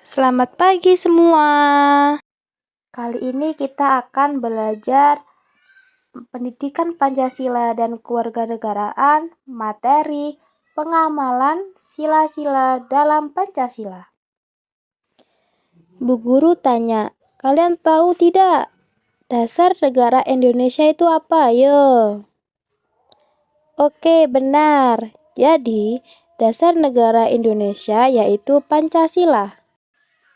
Selamat pagi semua. Kali ini kita akan belajar pendidikan Pancasila dan kewarganegaraan, materi pengamalan sila-sila dalam Pancasila. Bu Guru tanya, kalian tahu tidak dasar negara Indonesia itu apa? Ayo. Oke, benar. Jadi, dasar negara Indonesia yaitu Pancasila.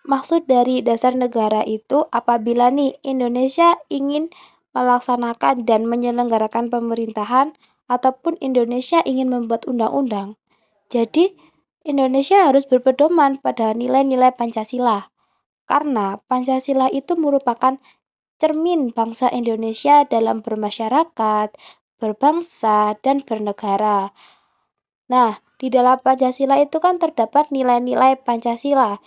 Maksud dari dasar negara itu apabila nih Indonesia ingin melaksanakan dan menyelenggarakan pemerintahan ataupun Indonesia ingin membuat undang-undang. Jadi Indonesia harus berpedoman pada nilai-nilai Pancasila. Karena Pancasila itu merupakan cermin bangsa Indonesia dalam bermasyarakat, berbangsa, dan bernegara. Nah, di dalam Pancasila itu kan terdapat nilai-nilai Pancasila.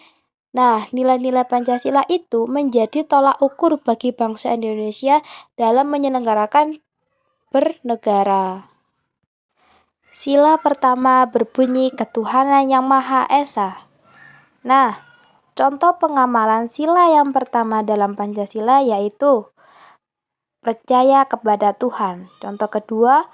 Nah, nilai-nilai Pancasila itu menjadi tolak ukur bagi bangsa Indonesia dalam menyelenggarakan bernegara. Sila pertama berbunyi ketuhanan yang Maha Esa. Nah, contoh pengamalan sila yang pertama dalam Pancasila yaitu percaya kepada Tuhan. Contoh kedua,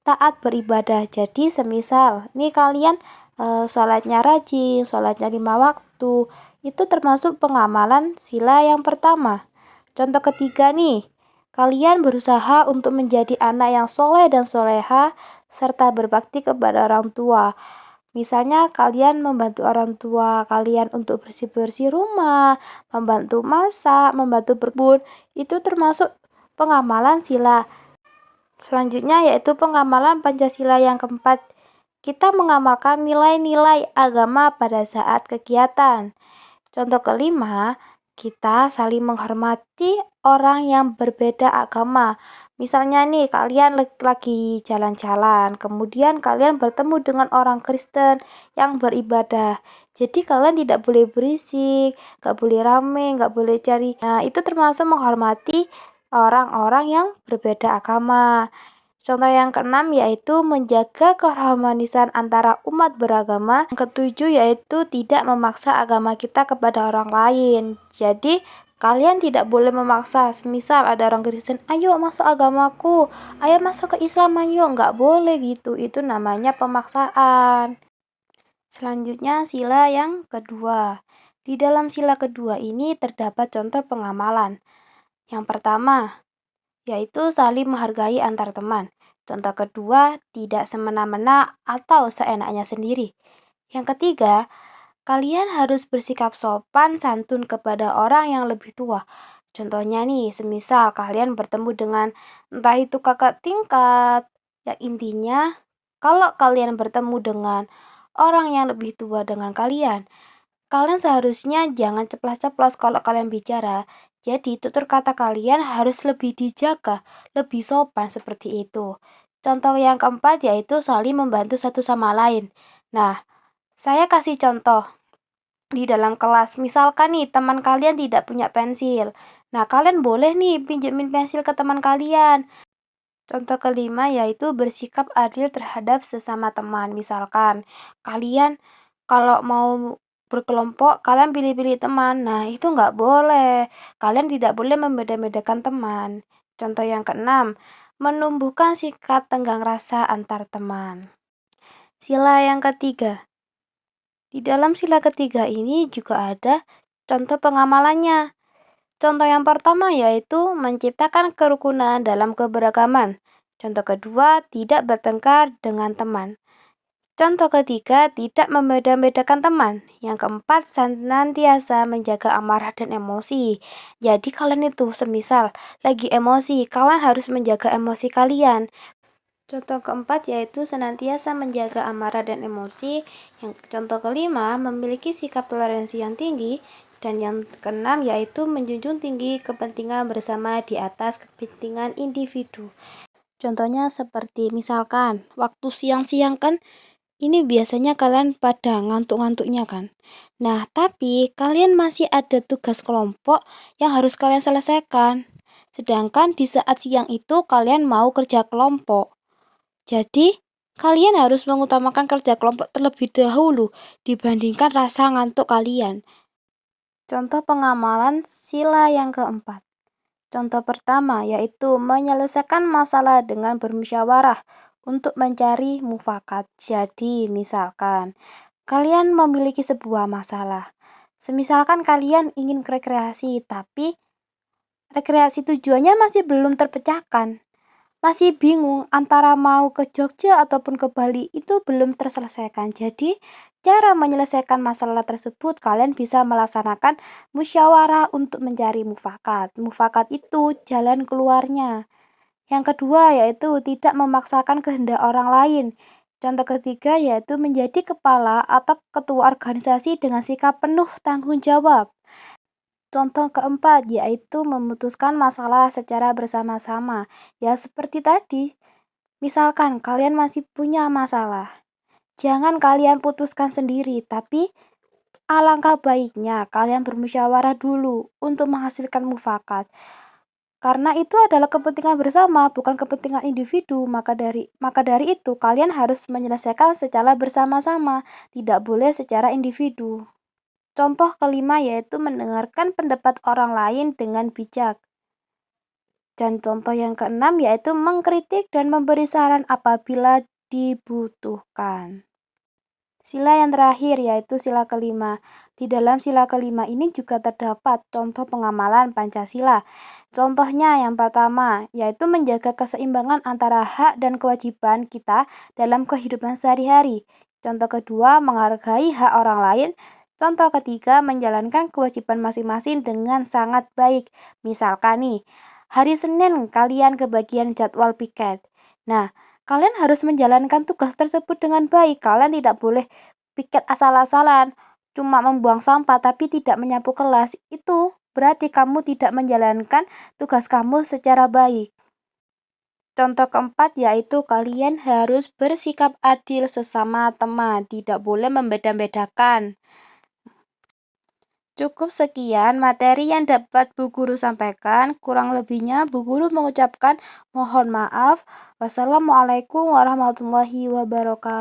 taat beribadah. Jadi semisal nih kalian sholatnya rajin, sholatnya 5 waktu, itu termasuk pengamalan sila yang pertama. Contoh ketiga nih, kalian berusaha untuk menjadi anak yang soleh dan soleha serta berbakti kepada orang tua. Misalnya kalian membantu orang tua kalian untuk bersih-bersih rumah, membantu masak, membantu berkebun, itu termasuk pengamalan sila. Selanjutnya yaitu pengamalan Pancasila yang keempat. Kita mengamalkan nilai-nilai agama pada saat kegiatan. Contoh kelima, kita saling menghormati orang yang berbeda agama. Misalnya nih, kalian lagi jalan-jalan, kemudian kalian bertemu dengan orang Kristen yang beribadah. Jadi kalian tidak boleh berisik, gak boleh rame, gak boleh cari. Nah, itu termasuk menghormati orang-orang yang berbeda agama. Contoh yang keenam yaitu menjaga keharmonisan antara umat beragama. Yang ketujuh yaitu tidak memaksa agama kita kepada orang lain. Jadi kalian tidak boleh memaksa. Misal ada orang Kristen, ayo masuk agamaku, ayo masuk ke Islam, ayo. Nggak boleh gitu, itu namanya pemaksaan. Selanjutnya sila yang kedua. Di dalam sila kedua ini terdapat contoh pengamalan. Yang pertama, yaitu saling menghargai antar teman. Contoh kedua, tidak semena-mena atau seenaknya sendiri. Yang ketiga, kalian harus bersikap sopan santun kepada orang yang lebih tua. Contohnya nih, semisal kalian bertemu dengan entah itu kakak tingkat, yang intinya kalau kalian bertemu dengan orang yang lebih tua dengan kalian seharusnya jangan ceplas-ceplos kalau kalian bicara. Jadi tutur kata kalian harus lebih dijaga, lebih sopan seperti itu. Contoh yang keempat yaitu saling membantu satu sama lain. Nah, saya kasih contoh di dalam kelas. Misalkan nih teman kalian tidak punya pensil. Nah, kalian boleh nih pinjemin pensil ke teman kalian. Contoh kelima yaitu bersikap adil terhadap sesama teman. Misalkan kalian kalau mau berkelompok, kalian pilih-pilih teman. Nah, itu nggak boleh. Kalian tidak boleh membeda-bedakan teman. Contoh yang keenam, menumbuhkan sikap tenggang rasa antar teman. Sila yang ketiga. Di dalam sila ketiga ini juga ada contoh pengamalannya. Contoh yang pertama yaitu menciptakan kerukunan dalam keberagaman. Contoh kedua, tidak bertengkar dengan teman. Contoh ketiga, tidak membeda-bedakan teman. Yang keempat, senantiasa menjaga amarah dan emosi. Jadi kalian itu semisal lagi emosi, kalian harus menjaga emosi kalian. Contoh keempat yaitu senantiasa menjaga amarah dan emosi. Yang contoh kelima, memiliki sikap toleransi yang tinggi. Dan yang keenam yaitu menjunjung tinggi kepentingan bersama di atas kepentingan individu. Contohnya seperti misalkan waktu siang-siang kan ini biasanya kalian pada ngantuk-ngantuknya kan. Nah, tapi kalian masih ada tugas kelompok yang harus kalian selesaikan. Sedangkan di saat siang itu kalian mau kerja kelompok. Jadi, kalian harus mengutamakan kerja kelompok terlebih dahulu dibandingkan rasa ngantuk kalian. Contoh pengamalan sila yang keempat. Contoh pertama yaitu menyelesaikan masalah dengan bermusyawarah untuk mencari mufakat. Jadi, misalkan kalian memiliki sebuah masalah. Semisalkan kalian ingin rekreasi, tapi rekreasi tujuannya masih belum terpecahkan. Masih bingung antara mau ke Jogja ataupun ke Bali, itu belum terselesaikan. Jadi, cara menyelesaikan masalah tersebut kalian bisa melaksanakan musyawarah untuk mencari mufakat. Mufakat itu jalan keluarnya. Yang kedua yaitu tidak memaksakan kehendak orang lain. Contoh ketiga yaitu menjadi kepala atau ketua organisasi dengan sikap penuh tanggung jawab. Contoh keempat yaitu memutuskan masalah secara bersama-sama. Ya seperti tadi, misalkan kalian masih punya masalah, jangan kalian putuskan sendiri, tapi alangkah baiknya kalian bermusyawarah dulu untuk menghasilkan mufakat. Karena itu adalah kepentingan bersama, bukan kepentingan individu. Maka dari itu kalian harus menyelesaikan secara bersama-sama, tidak boleh secara individu. Contoh kelima yaitu mendengarkan pendapat orang lain dengan bijak. Dan contoh yang keenam yaitu mengkritik dan memberi saran apabila dibutuhkan. Sila yang terakhir yaitu sila kelima. Di dalam sila kelima ini juga terdapat contoh pengamalan Pancasila. Contohnya yang pertama yaitu menjaga keseimbangan antara hak dan kewajiban kita dalam kehidupan sehari-hari. Contoh kedua, menghargai hak orang lain. Contoh ketiga, menjalankan kewajiban masing-masing dengan sangat baik. Misalkan nih, hari Senin kalian kebagian jadwal piket. Nah, kalian harus menjalankan tugas tersebut dengan baik. Kalian tidak boleh piket asal-asalan, cuma membuang sampah tapi tidak menyapu kelas. Itu berarti kamu tidak menjalankan tugas kamu secara baik. Contoh keempat yaitu kalian harus bersikap adil sesama teman, tidak boleh membeda-bedakan. Cukup sekian materi yang dapat Bu Guru sampaikan. Kurang lebihnya Bu Guru mengucapkan mohon maaf. Wassalamualaikum warahmatullahi wabarakatuh.